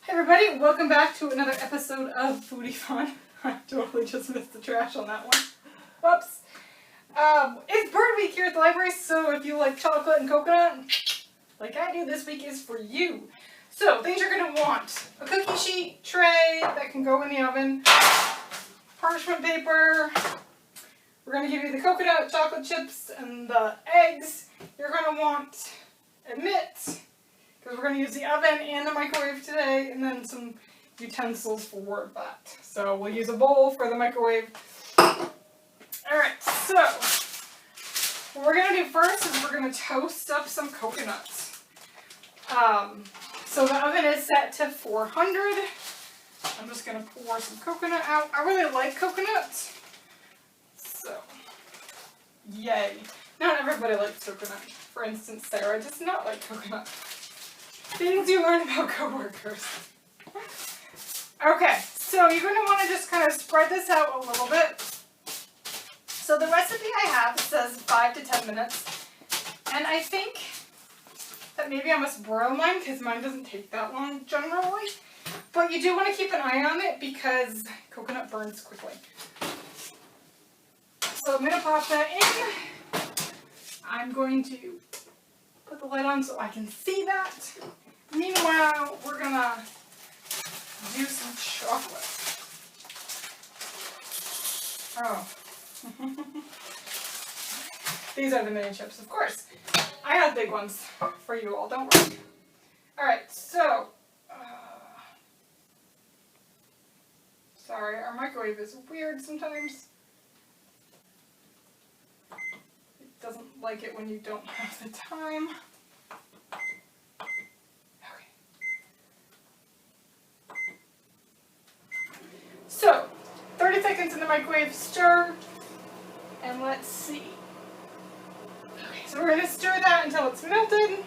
Hey everybody, welcome back to another episode of Foodie Fun. I totally just missed the trash on that one. Whoops. It's Bird Week here at the library, so if you like chocolate and coconut, like I do, this week is for you. So, things you're going to want. A cookie sheet tray that can go in the oven. Parchment paper. We're going to give you the coconut, chocolate chips, and the eggs. You're going to want a mitt, because we're going to use the oven and the microwave today, and then some utensils for that. So we'll use a bowl for the microwave. Alright, so what we're going to do first is we're going to toast up some coconuts. So the oven is set to 400. I'm just going to pour some coconut out. I really like coconuts. So, yay. Not everybody likes coconut. For instance, Sarah does not like coconut. Things you learn about coworkers. Okay, so you're going to want to just kind of spread this out a little bit. So the recipe I have says 5 to 10 minutes. And I think that maybe I must broil mine because mine doesn't take that long generally. But you do want to keep an eye on it because coconut burns quickly. So I'm going to pop that in. I'm going to put the lid on so I can see that. Meanwhile, we're going to do some chocolate. Oh. These are the mini chips, of course. I have big ones for you all, don't worry. Alright, so. Sorry, our microwave is weird sometimes. It doesn't like it when you don't have the time. Okay. So, 30 seconds in the microwave, stir, and let's see. Okay, so we're going to stir that until it's melted.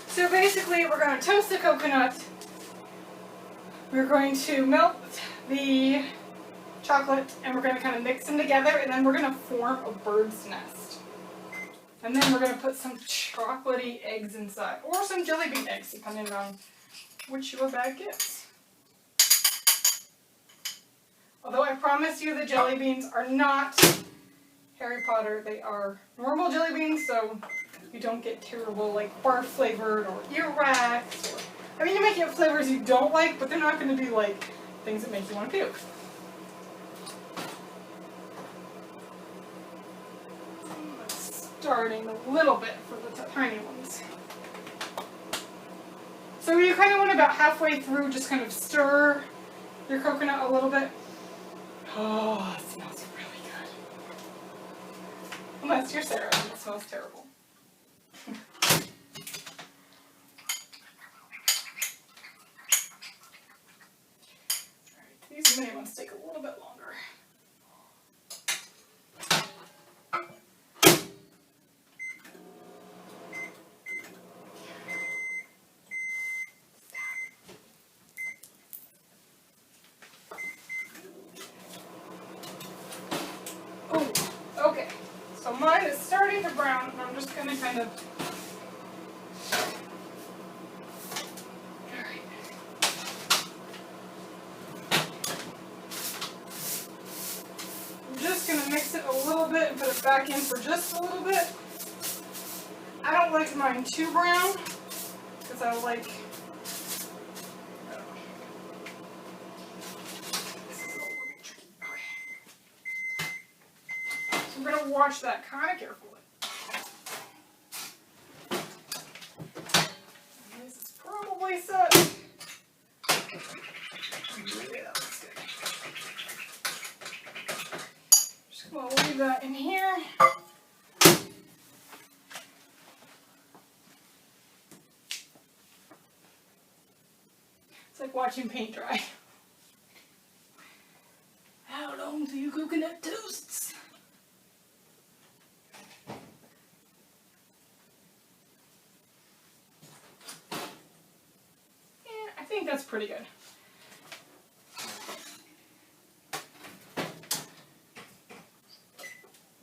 So basically, we're going to toast the coconut. We're going to melt the chocolate, and we're going to kind of mix them together, and then we're going to form a bird's nest. And then we're going to put some chocolatey eggs inside, or some jelly bean eggs, depending on which your bag gets. Although I promise you the jelly beans are not Harry Potter, they are normal jelly beans, so you don't get terrible, like, barf flavored or earwax. Or, I mean, you might get flavors you don't like, but they're not going to be, like, things that make you want to puke. Starting a little bit for the tiny ones. So you kind of want about halfway through, just kind of stir your coconut a little bit. Oh, it smells really good. Unless you're Sarah, and it smells terrible. Alright, these mini ones take a little bit longer. Oh, okay. So mine is starting to brown, and I'm just going to kind of. Alright. I'm just going to mix it a little bit and put it back in for just a little bit. I don't like mine too brown, because I like. We're going to watch that kind of carefully. This is probably set. Yeah, that's good. Just going to leave that in here. It's like watching paint dry. How long do you coconut toasts? I think that's pretty good.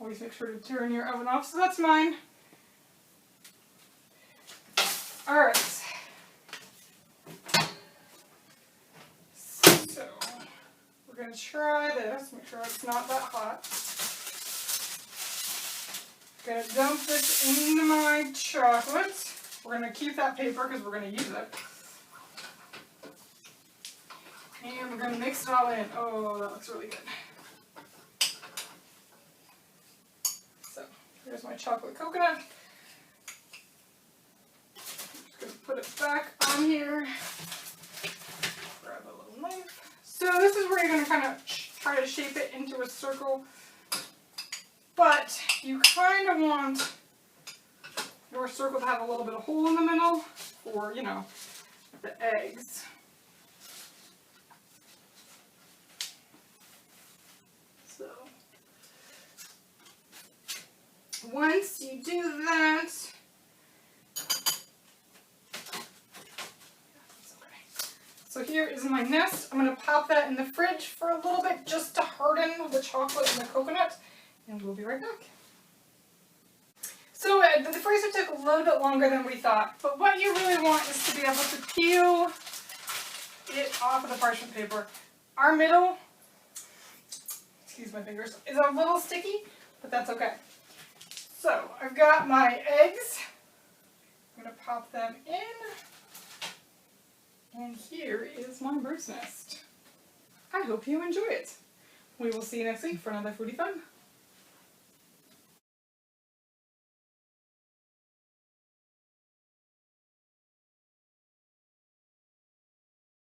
Always make sure to turn your oven off. So that's mine. Alright. So, we're going to try this. Make sure it's not that hot. Going to dump this into my chocolate. We're going to keep that paper because we're going to use it. And we're going to mix it all in. Oh, that looks really good. So, here's my chocolate coconut. Just going to put it back on here. Grab a little knife. So this is where you're going to kind of try to shape it into a circle. But you kind of want your circle to have a little bit of hole in the middle for, you know, the eggs. So, once you do that, so here is my nest. I'm going to pop that in the fridge for a little bit just to harden the chocolate and the coconut, and we'll be right back. So the freezer took a little bit longer than we thought, but what you really want is to be able to peel it off of the parchment paper. Our middle, excuse my fingers, is a little sticky, but that's okay. So I've got my eggs. I'm going to pop them in. And here is my bird's nest. I hope you enjoy it. We will see you next week for another Foodie Fun.